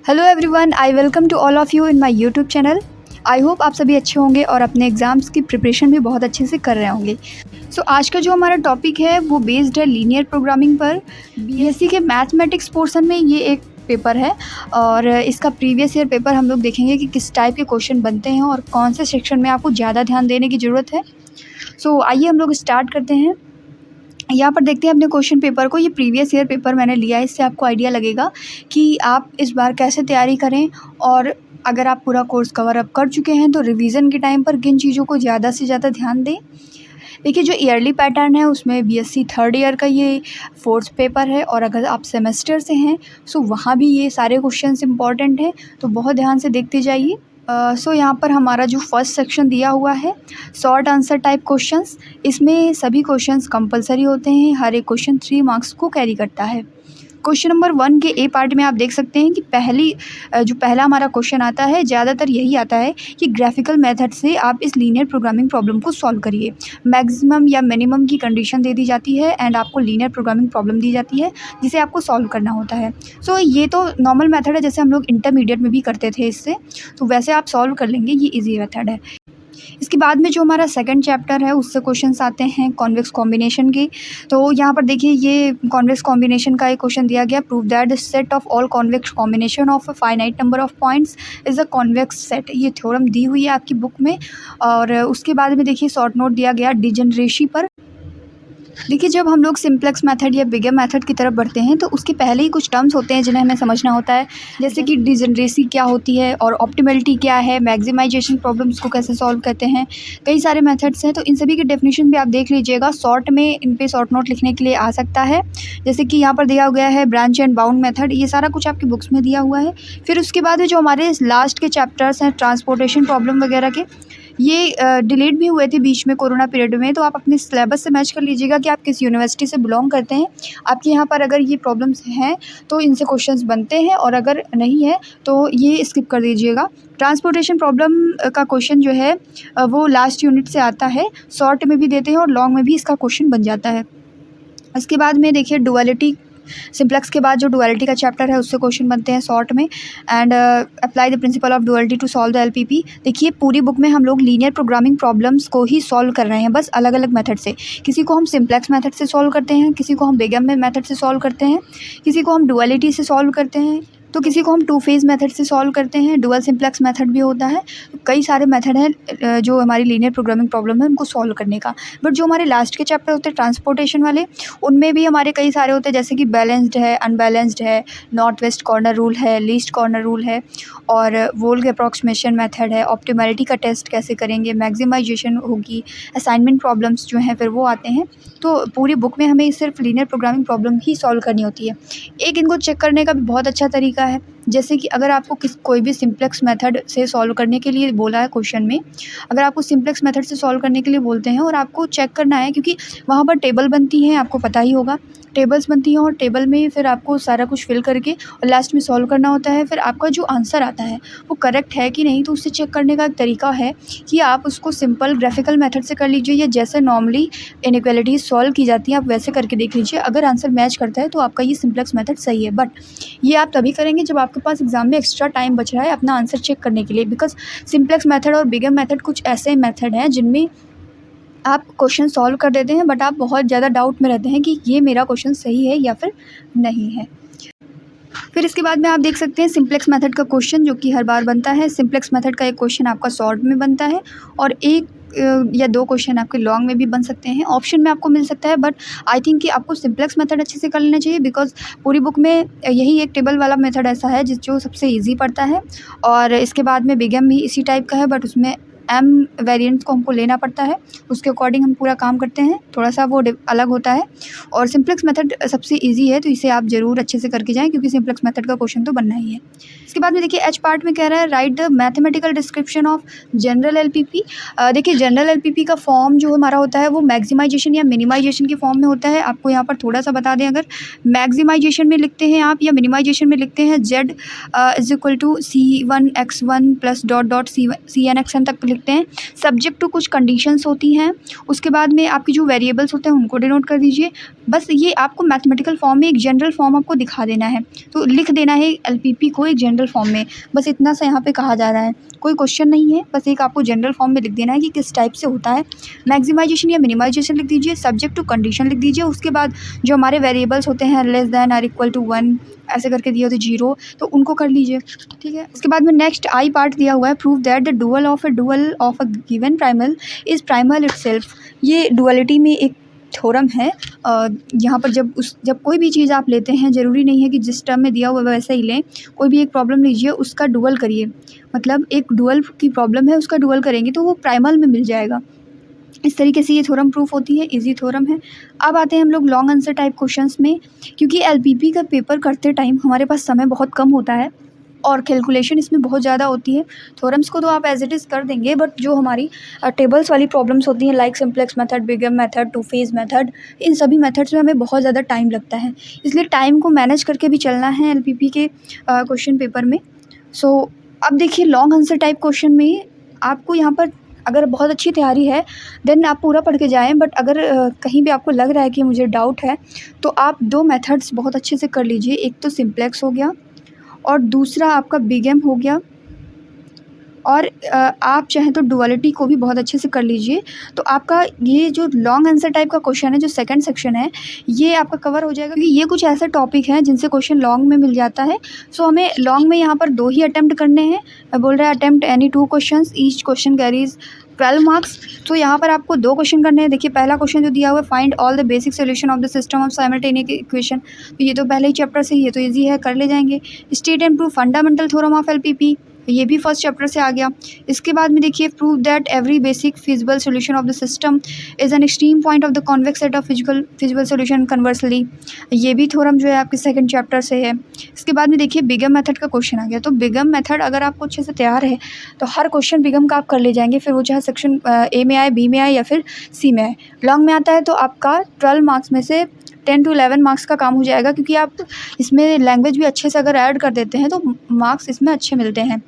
Hello everyone, I welcome to all of you in my YouTube channel. I hope आप सभी अच्छे होंगे और अपने एग्ज़ाम्स की प्रिपरेशन भी बहुत अच्छे से कर रहे होंगे। आज का जो हमारा टॉपिक है वो बेस्ड है लीनियर प्रोग्रामिंग पर। बीएससी के मैथमेटिक्स पोर्शन में ये एक पेपर है और इसका प्रीवियस ईयर पेपर हम लोग देखेंगे कि किस टाइप के क्वेश्चन बनते हैं और कौन से सेक्शन में आपको ज़्यादा ध्यान देने की ज़रूरत है। आइए हम लोग स्टार्ट करते हैं। यहाँ पर देखते हैं अपने क्वेश्चन पेपर को। ये प्रीवियस ईयर पेपर मैंने लिया है, इससे आपको आइडिया लगेगा कि आप इस बार कैसे तैयारी करें। और अगर आप पूरा कोर्स कवर अप कर चुके हैं तो रिवीजन के टाइम पर किन चीज़ों को ज़्यादा से ज़्यादा ध्यान दें। देखिए, जो ईयरली पैटर्न है उसमें बीएससी थर्ड ईयर का ये फोर्थ पेपर है और अगर आप सेमेस्टर से हैं वहाँ भी ये सारे क्वेश्चंस इंपॉर्टेंट हैं, तो बहुत ध्यान से देखते जाइए। यहाँ पर हमारा जो फर्स्ट सेक्शन दिया हुआ है शॉर्ट आंसर टाइप क्वेश्चंस, इसमें सभी क्वेश्चंस कंपलसरी होते हैं। हर एक क्वेश्चन 3 मार्क्स को कैरी करता है। क्वेश्चन नंबर 1 के ए पार्ट में आप देख सकते हैं कि पहला हमारा क्वेश्चन आता है, ज़्यादातर यही आता है कि ग्राफिकल मेथड से आप इस लीनियर प्रोग्रामिंग प्रॉब्लम को सॉल्व करिए। मैक्सिमम या मिनिमम की कंडीशन दे दी जाती है एंड आपको लीनियर प्रोग्रामिंग प्रॉब्लम दी जाती है जिसे आपको सॉल्व करना होता है। ये तो नॉर्मल मेथड है, जैसे हम लोग इंटरमीडिएट में भी करते थे इससे, तो वैसे आप सॉल्व कर लेंगे, ये ईजी मेथड है। इसके बाद में जो हमारा सेकंड चैप्टर है उससे क्वेश्चंस आते हैं कॉन्वेक्स कॉम्बिनेशन के। तो यहाँ पर देखिए, ये कॉन्वेक्स कॉम्बिनेशन का एक क्वेश्चन दिया गया, prove that the set of all convex combination of a finite number of points is a convex set. ये थ्योरम दी हुई है आपकी बुक में। और उसके बाद में देखिए शॉर्ट नोट दिया गया डिजनरेसी पर। देखिए, जब हम लोग सिंप्लेक्स मेथड या बिगर मेथड की तरफ बढ़ते हैं तो उसके पहले ही कुछ टर्म्स होते हैं जिन्हें हमें समझना होता है, जैसे कि डिजनरेसी क्या होती है और ऑप्टिमलिटी क्या है, मैक्सिमाइजेशन प्रॉब्लम्स को कैसे सॉल्व करते हैं। कई सारे मेथड्स हैं, तो इन सभी की डेफिनेशन भी आप देख लीजिएगा। शॉर्ट में इन पे शॉर्ट नोट लिखने के लिए आ सकता है, जैसे कि यहाँ पर दिया गया है ब्रांच एंड बाउंड मेथड, ये सारा कुछ आपकी बुक्स में दिया हुआ है। फिर उसके बाद में जो हमारे लास्ट के चैप्टर्स हैं ट्रांसपोर्टेशन प्रॉब्लम वगैरह के, ये डिलीट भी हुए थे बीच में कोरोना पीरियड में, तो आप अपने सिलेबस से मैच कर लीजिएगा कि आप किस यूनिवर्सिटी से बिलोंग करते हैं। आपके यहाँ पर अगर ये प्रॉब्लम्स हैं तो इनसे क्वेश्चंस बनते हैं, और अगर नहीं है तो ये स्किप कर दीजिएगा। ट्रांसपोर्टेशन प्रॉब्लम का क्वेश्चन जो है वो लास्ट यूनिट से आता है, शॉर्ट में भी देते हैं और लॉन्ग में भी इसका क्वेश्चन बन जाता है। इसके बाद में देखिए डुअलिटी, सिंप्लेक्स के बाद जो डुअलिटी का चैप्टर है उससे क्वेश्चन बनते हैं शॉर्ट में। And apply the principle of duality to solve the LPP. देखिए, पूरी बुक में हम लोग लीनियर प्रोग्रामिंग प्रॉब्लम्स को ही सॉल्व कर रहे हैं, बस अलग अलग मेथड से। किसी को हम सिंप्लेक्स मेथड से सॉल्व करते हैं, किसी को हम बिगर मेथड से सॉल्व करते हैं, किसी को हम डुअलिटी से सॉल्व करते हैं, तो किसी को हम 2 फेज़ मेथड से सॉल्व करते हैं। डुअल सिंप्लेक्स मेथड भी होता है। तो कई सारे मेथड हैं जो हमारी लीनियर प्रोग्रामिंग प्रॉब्लम है उनको सॉल्व करने का। बट जो हमारे लास्ट के चैप्टर होते हैं ट्रांसपोर्टेशन वाले, उनमें भी हमारे कई सारे होते हैं, जैसे कि बैलेंस्ड है, अनबैलेंस्ड है, नॉर्थ वेस्ट कॉर्नर रूल है, लीस्ट कॉर्नर रूल है, और वोल्ग अप्रॉक्सीमेशन मेथड है, ऑप्टिमलिटी का टेस्ट कैसे करेंगे, मैक्सिमाइजेशन होगी, असाइनमेंट प्रॉब्लम्स जो हैं फिर वो आते हैं। तो पूरी बुक में हमें सिर्फ लीनियर प्रोग्रामिंग प्रॉब्लम ही सॉल्व करनी होती है। एक इनको चेक करने का भी बहुत अच्छा तरीका है, जैसे कि अगर आपको कोई भी सिंप्लेक्स मेथड से सॉल्व करने के लिए बोला है क्वेश्चन में, अगर आपको सिंप्लेक्स मेथड से सॉल्व करने के लिए बोलते हैं और आपको चेक करना है, क्योंकि वहाँ पर टेबल बनती हैं, आपको पता ही होगा टेबल्स बनती हैं, और टेबल में फिर आपको सारा कुछ फिल करके और लास्ट में सॉल्व करना होता है। फिर आपका जो आंसर आता है वो करेक्ट है कि नहीं, तो उससे चेक करने का एक तरीका है कि आप उसको सिंपल ग्राफिकल मेथड से कर लीजिए, या जैसे नॉर्मली इनइक्वालिटीज सॉल्व की जाती हैं आप वैसे करके देख लीजिए। अगर आंसर मैच करता है तो आपका ये सिंप्लेक्स मेथड सही है। बट ये आप तभी करेंगे जब आपके पास एग्जाम में एक्स्ट्रा टाइम बच रहा है अपना आंसर चेक करने के लिए, बिकॉज सिंप्लेक्स मेथड और बिगर मेथड कुछ ऐसे मेथड हैं जिनमें आप क्वेश्चन सॉल्व कर देते हैं बट आप बहुत ज़्यादा डाउट में रहते हैं कि ये मेरा क्वेश्चन सही है या फिर नहीं है। फिर इसके बाद में आप देख सकते हैं सिंप्लेक्स मेथड का क्वेश्चन जो कि हर बार बनता है। सिंप्लेक्स मेथड का एक क्वेश्चन आपका शॉर्ट में बनता है और एक या 2 क्वेश्चन आपके लॉन्ग में भी बन सकते हैं, ऑप्शन में आपको मिल सकता है। बट आई थिंक कि आपको सिंप्लेक्स मेथड अच्छे से कर लेना चाहिए, बिकॉज पूरी बुक में यही एक टेबल वाला मेथड ऐसा है जो सबसे ईजी पड़ता है। और इसके बाद में बिगम भी इसी टाइप का है, बट उसमें एम वेरिएंट्स को हमको लेना पड़ता है, उसके अकॉर्डिंग हम पूरा काम करते हैं, थोड़ा सा वो अलग होता है। और सिंप्लेक्स मेथड सबसे इजी है, तो इसे आप ज़रूर अच्छे से करके जाएं, क्योंकि सिंप्लेक्स मेथड का क्वेश्चन तो बनना ही है। इसके बाद में देखिए एच पार्ट में कह रहा है right the mathematical description of general LPP. देखिए, जनरल एलपीपी का फॉर्म जो हमारा होता है वो मैक्सिमाइजेशन या मिनिमाइजेशन के फॉर्म में होता है। आपको यहाँ पर थोड़ा सा बता दें, अगर मैक्सिमाइजेशन में लिखते हैं आप या मिनिमाइजेशन में लिखते हैं z is equal to c1x1 plus dot dot cnxn तक लिखते हैं, सब्जेक्ट टू कुछ कंडीशंस होती हैं। उसके बाद में आपकी जो वेरिएबल्स होते हैं उनको डिनोट कर दीजिए। बस ये आपको मैथमेटिकल फॉर्म में एक जनरल फॉर्म आपको दिखा देना है, तो लिख देना है एलपीपी को एक जनरल फॉर्म में, बस इतना सा यहाँ पे कहा जा रहा है। कोई क्वेश्चन नहीं है, बस एक आपको जनरल फॉर्म में लिख देना है कि किस टाइप से होता है। मैक्सिमाइजेशन या मिनिमाइजेशन लिख दीजिए, सब्जेक्ट टू कंडीशन लिख दीजिए, उसके बाद जो हमारे वेरिएबल्स होते हैं less than or equal to 1 ऐसे करके दिया होता है 0, तो उनको कर लीजिए, ठीक है। उसके बाद में नेक्स्ट आई पार्ट दिया हुआ है, prove that the dual of a given primal is primal itself. ये डुअलिटी में एक थ्योरम है। यहाँ पर जब कोई भी चीज़ आप लेते हैं, ज़रूरी नहीं है कि जिस टर्म में दिया हुआ वैसा ही लें। कोई भी एक प्रॉब्लम लीजिए, उसका डुअल करिए, मतलब एक डुअल की प्रॉब्लम है उसका डुअल करेंगे तो वो प्राइमल में मिल जाएगा। इस तरीके से ये थ्योरम प्रूफ होती है, इजी थ्योरम है। अब आते हैं हम लोग लॉन्ग आंसर टाइप क्वेश्चंस में। क्योंकि एलपीपी का पेपर करते टाइम हमारे पास समय बहुत कम होता है और कैलकुलेशन इसमें बहुत ज़्यादा होती है। थ्योरम्स को तो आप एज इट इज़ कर देंगे, बट जो हमारी टेबल्स वाली प्रॉब्लम्स होती हैं like simplex method, big M method, two phase method, इन सभी मेथड्स में हमें बहुत ज़्यादा टाइम लगता है, इसलिए टाइम को मैनेज करके भी चलना है एलपीपी के क्वेश्चन पेपर में। सो अब देखिए लॉन्ग आंसर टाइप क्वेश्चन में आपको यहाँ पर अगर बहुत अच्छी तैयारी है देन आप पूरा पढ़ के जाएँ, बट अगर कहीं भी आपको लग रहा है कि मुझे डाउट है तो आप 2 मेथड्स बहुत अच्छे से कर लीजिए। एक तो सिंप्लेक्स हो गया और दूसरा आपका बिगम हो गया, और आप चाहें तो डुअलिटी को भी बहुत अच्छे से कर लीजिए। तो आपका ये जो लॉन्ग आंसर टाइप का क्वेश्चन है, जो सेकंड सेक्शन है, ये आपका कवर हो जाएगा, क्योंकि ये कुछ ऐसे टॉपिक हैं जिनसे क्वेश्चन लॉन्ग में मिल जाता है। सो हमें लॉन्ग में यहाँ पर 2 ही अटैम्प्ट करने हैं। बोल रहा है attempt any 2 questions, each question carries 12 marks. तो यहाँ पर आपको 2 क्वेश्चन करने हैं। देखिए पहला क्वेश्चन जो दिया हुआ है, find all the basic solution of the system of simultaneous equation. तो ये तो पहले ही चैप्टर से, ये तो ईजी है, कर ले जाएंगे। State and prove fundamental theorem of LPP, ये भी फर्स्ट चैप्टर से आ गया। इसके बाद में देखिए prove that every basic feasible solution of the system is an extreme point of the convex set of feasible solution conversely, ये भी थ्योरम जो है आपके सेकंड चैप्टर से है। इसके बाद में देखिए बिगम मेथड का क्वेश्चन आ गया। तो बिगम मेथड अगर आपको अच्छे से तैयार है तो हर क्वेश्चन बिगम का आप कर ले जाएंगे, फिर वो चाहे सेक्शन ए में आए, बी में आए या फिर सी में आए। लॉन्ग में आता है तो आपका 12 मार्क्स में से 10 to 11 मार्क्स का काम हो जाएगा, क्योंकि आप इसमें लैंग्वेज भी अच्छे से अगर ऐड कर देते हैं तो मार्क्स इसमें अच्छे मिलते हैं।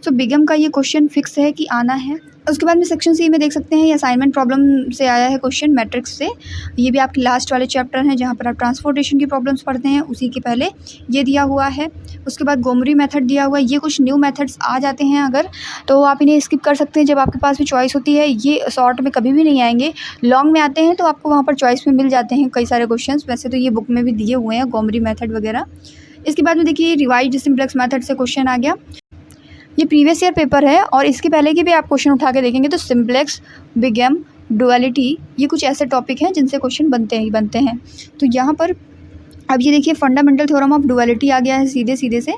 सो बिगम का ये क्वेश्चन फिक्स है कि आना है। उसके बाद में सेक्शन सी में देख सकते हैं ये असाइनमेंट प्रॉब्लम से आया है क्वेश्चन, मैट्रिक्स से। ये भी आपके लास्ट वाले चैप्टर हैं जहाँ पर आप ट्रांसपोर्टेशन की प्रॉब्लम्स पढ़ते हैं, उसी के पहले ये दिया हुआ है। उसके बाद गोमरी मेथड दिया हुआ है। ये कुछ न्यू मेथड्स आ जाते हैं अगर, तो आप इन्हें स्किप कर सकते हैं जब आपके पास भी चॉइस होती है। ये शॉर्ट में कभी भी नहीं आएंगे, लॉन्ग में आते हैं तो आपको वहाँ पर चॉइस में मिल जाते हैं कई सारे क्वेश्चन। वैसे तो ये बुक में भी दिए हुए हैं गोमरी मेथड वगैरह। इसके बाद में देखिए रिवाइज्ड सिंप्लेक्स मेथड से क्वेश्चन आ गया। ये प्रीवियस ईयर पेपर है और इसके पहले के भी आप क्वेश्चन उठा के देखेंगे तो सिंप्लेक्स, बिगम, डुअलिटी, ये कुछ ऐसे टॉपिक हैं जिनसे क्वेश्चन बनते हैं। तो यहाँ पर अब ये देखिए फंडामेंटल थ्योरम ऑफ डुअलिटी आ गया है सीधे से।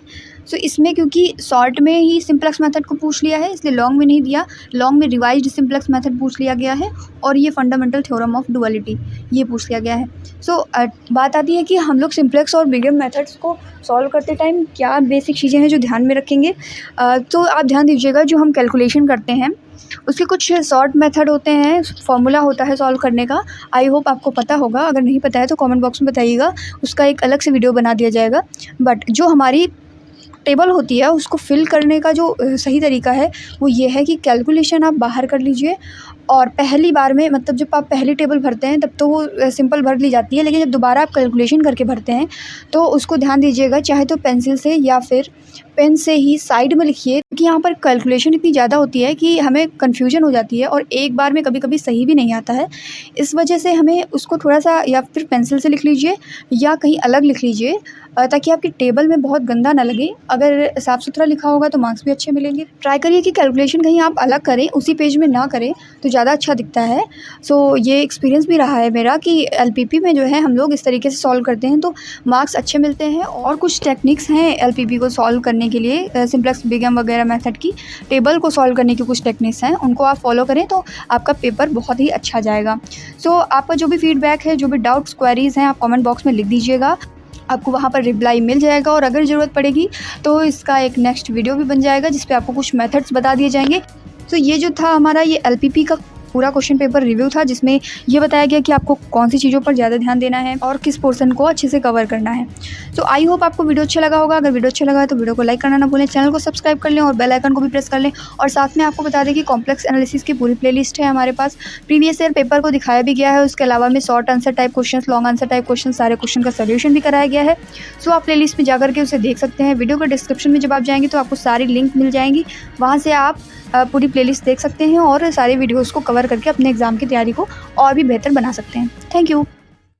सो इसमें क्योंकि शॉर्ट में ही सिंप्लेक्स मेथड को पूछ लिया है, इसलिए लॉन्ग में नहीं दिया। लॉन्ग में रिवाइज्ड सिंप्लेक्स मेथड पूछ लिया गया है और ये फंडामेंटल थ्योरम ऑफ डुअलिटी ये पूछ लिया गया है। सो बात आती है कि हम लोग सिंप्लेक्स और बिगम मेथड्स को सॉल्व करते टाइम क्या बेसिक चीज़ें हैं जो ध्यान में रखेंगे। तो आप ध्यान दीजिएगा, जो हम कैलकुलेशन करते हैं उसके कुछ शॉर्ट मेथड होते हैं, फॉर्मूला होता है सॉल्व करने का। आई होप आपको पता होगा, अगर नहीं पता है तो कमेंट बॉक्स में बताइएगा, उसका एक अलग से वीडियो बना दिया जाएगा। बट जो हमारी टेबल होती है उसको फिल करने का जो सही तरीका है वो ये है कि कैलकुलेशन आप बाहर कर लीजिए, और पहली बार में मतलब जब आप पहली टेबल भरते हैं तब तो वो सिंपल भर ली जाती है, लेकिन जब दोबारा आप कैलकुलेशन करके भरते हैं तो उसको ध्यान दीजिएगा, चाहे तो पेंसिल से या फिर पेन से ही साइड में लिखिए, क्योंकि यहाँ पर कैलकुलेशन इतनी ज़्यादा होती है कि हमें कन्फ्यूजन हो जाती है और एक बार में कभी कभी सही भी नहीं आता है। इस वजह से हमें उसको थोड़ा सा या फिर पेंसिल से लिख लीजिए या कहीं अलग लिख लीजिए, ताकि आपकी टेबल में बहुत गंदा ना लगे। अगर साफ़ सुथरा लिखा होगा तो मार्क्स भी अच्छे मिलेंगे। ट्राई करिए कि कैलकुलेशन कहीं आप अलग करें, उसी पेज में ना करें तो ज़्यादा अच्छा दिखता है। सो ये एक्सपीरियंस भी रहा है मेरा कि एलपीपी में जो है हम लोग इस तरीके से सॉल्व करते हैं तो मार्क्स अच्छे मिलते हैं। और कुछ टेक्निक्स हैं एलपीपी को सॉल्व करने के लिए, सिंप्लेक्स, बिगम वगैरह मेथड की टेबल को सॉल्व करने की कुछ टेक्निक्स हैं, उनको आप फॉलो करें तो आपका पेपर बहुत ही अच्छा जाएगा। सो आपका जो भी फीडबैक है, जो भी डाउट्स, क्वेरीज़ हैं, आप कमेंट बॉक्स में लिख दीजिएगा, आपको वहाँ पर रिप्लाई मिल जाएगा। और अगर ज़रूरत पड़ेगी तो इसका एक नेक्स्ट वीडियो भी बन जाएगा जिस पे आपको कुछ मेथड्स बता दिए जाएंगे। तो ये जो था हमारा ये एलपीपी का पूरा क्वेश्चन पेपर रिव्यू था, जिसमें ये बताया गया कि आपको कौन सी चीज़ों पर ज़्यादा ध्यान देना है और किस पोर्शन को अच्छे से कवर करना है। सो आई होप आपको वीडियो अच्छा लगा होगा। अगर वीडियो अच्छा लगा है तो वीडियो को लाइक करना ना भूलें, चैनल को सब्सक्राइब कर लें और बेल आइकन को भी प्रेस कर लें। और साथ में आपको बता दें कि कॉम्प्लेक्स एनालिसिस की पूरी प्लेलिस्ट है हमारे पास। प्रीवियस ईयर पेपर को दिखाया भी गया है, उसके अलावा में short answer type question, long answer type question, सारे क्वेश्चन का सोल्यूशन भी कराया गया है। सो आप प्लेलिस्ट में जाकर के उसे देख सकते हैं। वीडियो के डिस्क्रिप्शन में जब आप जाएंगे तो आपको सारी लिंक मिल जाएंगी, वहाँ से आप पूरी प्लेलिस्ट देख सकते हैं और सारे वीडियोज़ को कवर करके अपने एग्ज़ाम की तैयारी को और भी बेहतर बना सकते हैं। Thank you.